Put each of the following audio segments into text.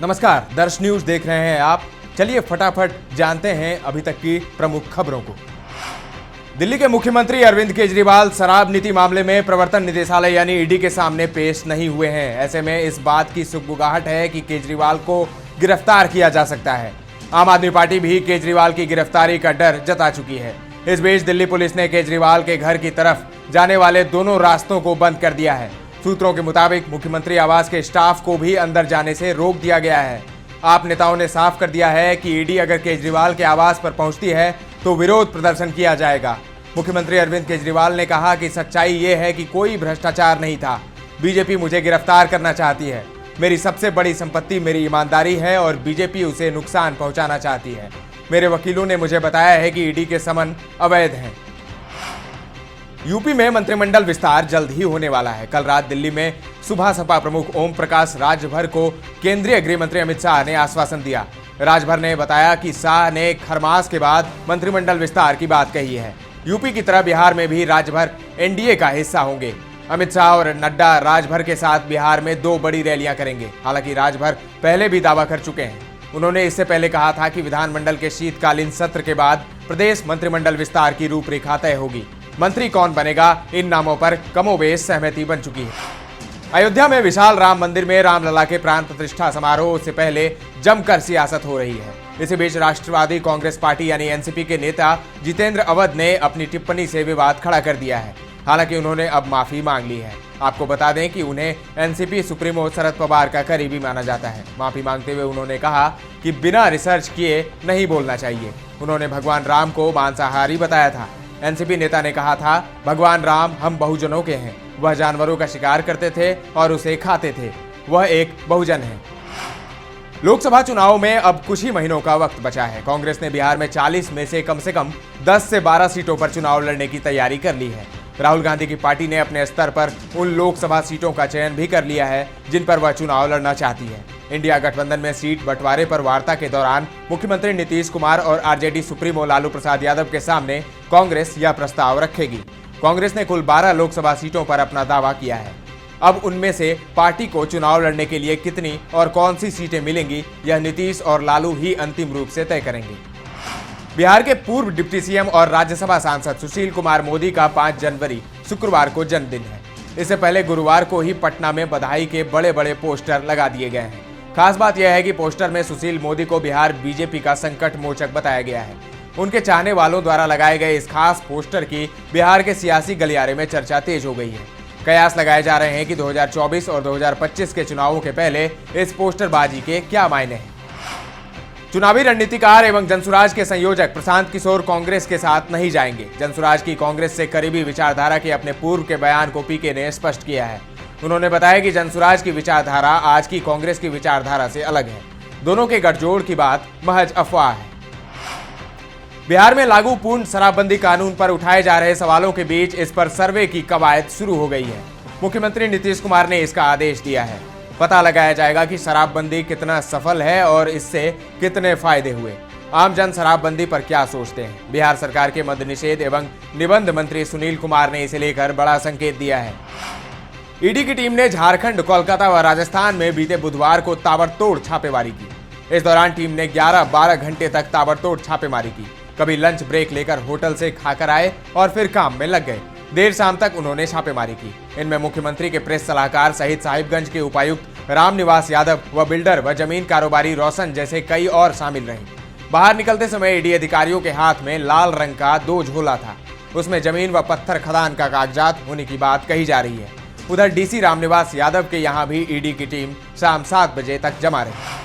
नमस्कार, दर्श न्यूज देख रहे हैं आप। चलिए फटाफट जानते हैं अभी तक की प्रमुख खबरों को। दिल्ली के मुख्यमंत्री अरविंद केजरीवाल शराब नीति मामले में प्रवर्तन निदेशालय यानी ईडी के सामने पेश नहीं हुए हैं। ऐसे में इस बात की सुगबुगाहट है कि केजरीवाल को गिरफ्तार किया जा सकता है। आम आदमी पार्टी भी केजरीवाल की गिरफ्तारी का डर जता चुकी है। इस बीच दिल्ली पुलिस ने केजरीवाल के घर की तरफ जाने वाले दोनों रास्तों को बंद कर दिया है। सूत्रों के मुताबिक मुख्यमंत्री आवास के स्टाफ को भी अंदर जाने से रोक दिया गया है। आप नेताओं ने साफ कर दिया है कि ईडी अगर केजरीवाल के आवास पर पहुंचती है तो विरोध प्रदर्शन किया जाएगा। मुख्यमंत्री अरविंद केजरीवाल ने कहा कि सच्चाई ये है कि कोई भ्रष्टाचार नहीं था। बीजेपी मुझे गिरफ्तार करना चाहती है। मेरी सबसे बड़ी संपत्ति मेरी ईमानदारी है और बीजेपी उसे नुकसान पहुंचाना चाहती है। मेरे वकीलों ने मुझे बताया है कि ईडी के समन अवैध हैं। यूपी में मंत्रिमंडल विस्तार जल्द ही होने वाला है। कल रात दिल्ली में सुबह सपा प्रमुख ओम प्रकाश राजभर को केंद्रीय गृह मंत्री अमित शाह ने आश्वासन दिया। राजभर ने बताया कि शाह ने खरमास के बाद मंत्रिमंडल विस्तार की बात कही है। यूपी की तरह बिहार में भी राजभर एनडीए का हिस्सा होंगे। अमित शाह और नड्डा राजभर के साथ बिहार में 2 बड़ी रैलियां करेंगे। हालांकि राजभर पहले भी दावा कर चुके हैं। उन्होंने इससे पहले कहा था कि विधानमंडल के शीतकालीन सत्र के बाद प्रदेश मंत्रिमंडल विस्तार की रूपरेखा तय होगी। मंत्री कौन बनेगा, इन नामों पर कमोबेश सहमति बन चुकी है। अयोध्या में विशाल राम मंदिर में रामलला के प्राण प्रतिष्ठा समारोह से पहले जमकर सियासत हो रही है। इसी बीच राष्ट्रवादी कांग्रेस पार्टी यानी एनसीपी के नेता जितेंद्र अवध ने अपनी टिप्पणी से विवाद खड़ा कर दिया है। हालांकि उन्होंने अब माफी मांग ली है। आपको बता दें कि उन्हें एनसीपी सुप्रीमो शरद पवार का करीबी माना जाता है। माफी मांगते हुए उन्होंने कहा कि बिना रिसर्च किए नहीं बोलना चाहिए। उन्होंने भगवान राम को मांसाहारी बताया था। एनसीपी नेता ने कहा था, भगवान राम हम बहुजनों के हैं। वह जानवरों का शिकार करते थे और उसे खाते थे। वह एक बहुजन है। लोकसभा चुनाव में अब कुछ ही महीनों का वक्त बचा है। कांग्रेस ने बिहार में 40 में से कम 10 से 12 सीटों पर चुनाव लड़ने की तैयारी कर ली है। राहुल गांधी की पार्टी ने अपने स्तर पर उन लोकसभा सीटों का चयन भी कर लिया है जिन पर वह चुनाव लड़ना चाहती है। इंडिया गठबंधन में सीट बंटवारे पर वार्ता के दौरान मुख्यमंत्री नीतीश कुमार और आरजेडी सुप्रीमो लालू प्रसाद यादव के सामने कांग्रेस यह प्रस्ताव रखेगी। कांग्रेस ने कुल 12 लोकसभा सीटों पर अपना दावा किया है। अब उनमें से पार्टी को चुनाव लड़ने के लिए कितनी और कौन सी सीटें मिलेंगी, यह नीतीश और लालू ही अंतिम रूप से तय करेंगे। बिहार के पूर्व डिप्टी सीएम और राज्यसभा सांसद सुशील कुमार मोदी का 5 जनवरी शुक्रवार को जन्मदिन है। इससे पहले गुरुवार को ही पटना में बधाई के बड़े बड़े पोस्टर लगा दिए गए हैं। खास बात यह है कि पोस्टर में सुशील मोदी को बिहार बीजेपी का संकट मोचक बताया गया है। उनके चाहने वालों द्वारा लगाए गए इस खास पोस्टर की बिहार के सियासी गलियारे में चर्चा तेज हो गई है। कयास लगाए जा रहे हैं कि 2024 और 2025 के चुनावों के पहले इस पोस्टरबाजी के क्या मायने हैं। चुनावी रणनीतिकार एवं जनसुराज के संयोजक प्रशांत किशोर कांग्रेस के साथ नहीं जाएंगे। जनसुराज की कांग्रेस से करीबी विचारधारा के अपने पूर्व के बयान को पीके ने स्पष्ट किया है। उन्होंने बताया कि जनसुराज की विचारधारा आज की कांग्रेस की विचारधारा से अलग है। दोनों के गठजोड़ की बात महज अफवाह है। बिहार में लागू पूर्ण शराबबंदी कानून पर उठाए जा रहे सवालों के बीच इस पर सर्वे की कवायद शुरू हो गई है। मुख्यमंत्री नीतीश कुमार ने इसका आदेश दिया है। पता लगाया जाएगा कि शराबबंदी कितना सफल है और इससे कितने फायदे हुए। आम जन शराबबंदी पर क्या सोचते हैं। बिहार सरकार के मद्य निषेध एवं निबंध मंत्री सुनील कुमार ने इसे लेकर बड़ा संकेत दिया है। ईडी की टीम ने झारखंड, कोलकाता व राजस्थान में बीते बुधवार को ताबड़तोड़ छापेमारी की। इस दौरान टीम ने 11-12 घंटे तक ताबड़तोड़ छापेमारी की। कभी लंच ब्रेक लेकर होटल से खाकर आए और फिर काम में लग गए। देर शाम तक उन्होंने छापेमारी की। इनमें मुख्यमंत्री के प्रेस सलाहकार सहित साहिबगंज के उपायुक्त रामनिवास यादव व बिल्डर व जमीन कारोबारी रोशन जैसे कई और शामिल रहे। बाहर निकलते समय ईडी अधिकारियों के हाथ में लाल रंग का 2 झोला था। उसमें जमीन व पत्थर खदान का कागजात होने की बात कही जा रही है। उधर डीसी रामनिवास यादव के यहाँ भी ईडी की टीम शाम 7 बजे तक जमा रही।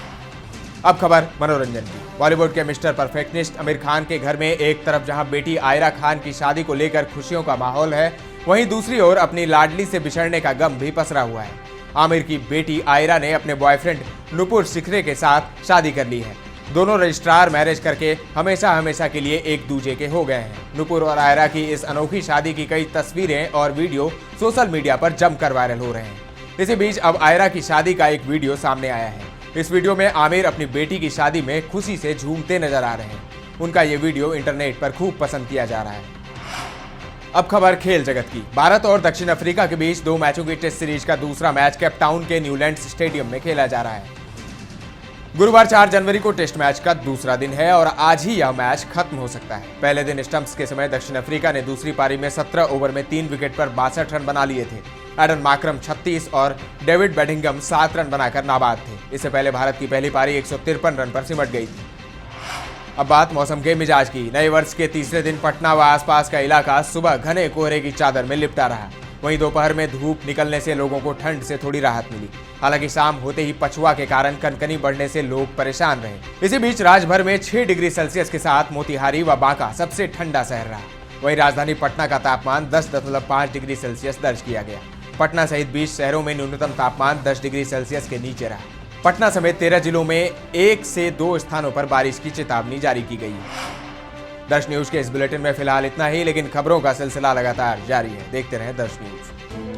अब खबर मनोरंजन की। बॉलीवुड के मिस्टर परफेक्शनिस्ट आमिर खान के घर में एक तरफ जहां बेटी आयरा खान की शादी को लेकर खुशियों का माहौल है, वहीं दूसरी ओर अपनी लाडली से बिछड़ने का गम भी पसरा हुआ है। आमिर की बेटी आयरा ने अपने बॉयफ्रेंड नुपुर सिखरे के साथ शादी कर ली है। दोनों रजिस्ट्रार मैरिज करके हमेशा हमेशा के लिए एक दूजे के हो गए हैं। नुपुर और आयरा की इस अनोखी शादी की कई तस्वीरें और वीडियो सोशल मीडिया पर जमकर वायरल हो रहे हैं। इसी बीच अब आयरा की शादी का एक वीडियो सामने आया है। इस वीडियो में आमिर अपनी बेटी की शादी में खुशी से झूमते नजर आ रहे हैं। उनका ये वीडियो इंटरनेट पर खूब पसंद किया जा रहा है। अब खबर खेल जगत की। भारत और दक्षिण अफ्रीका के बीच 2 मैचों की टेस्ट सीरीज का दूसरा मैच केप टाउन के न्यूलैंड्स स्टेडियम में खेला जा रहा है। गुरुवार 4 जनवरी को टेस्ट मैच का दूसरा दिन है और आज ही यह मैच खत्म हो सकता है। पहले दिन स्टंप्स के समय दक्षिण अफ्रीका ने दूसरी पारी में 17 ओवर में 3 विकेट पर 62 रन बना लिए थे। एडन मार्करम 36 और डेविड बेडिंगम 7 रन बनाकर नाबाद थे। इससे पहले भारत की पहली पारी 153 रन पर सिमट गई थी। अब बात मौसम के मिजाज की। नए वर्ष के तीसरे दिन पटना व आसपास का इलाका सुबह घने कोहरे की चादर में लिपटा रहा। वहीं दोपहर में धूप निकलने से लोगों को ठंड से थोड़ी राहत मिली। हालांकि शाम होते ही पछुआ के कारण कनकनी बढ़ने से लोग परेशान रहे। इसी बीच राज्यभर में 6 डिग्री सेल्सियस के साथ मोतिहारी व बांका सबसे ठंडा शहर रहा। वहीं राजधानी पटना का तापमान 10.5 डिग्री सेल्सियस दर्ज किया गया। पटना सहित 20 शहरों में न्यूनतम तापमान 10 डिग्री सेल्सियस के नीचे रहा। पटना समेत 13 जिलों में 1 से 2 स्थानों पर बारिश की चेतावनी जारी की गई है। दर्श न्यूज के इस बुलेटिन में फिलहाल इतना ही, लेकिन खबरों का सिलसिला लगातार जारी है। देखते रहें दर्श न्यूज।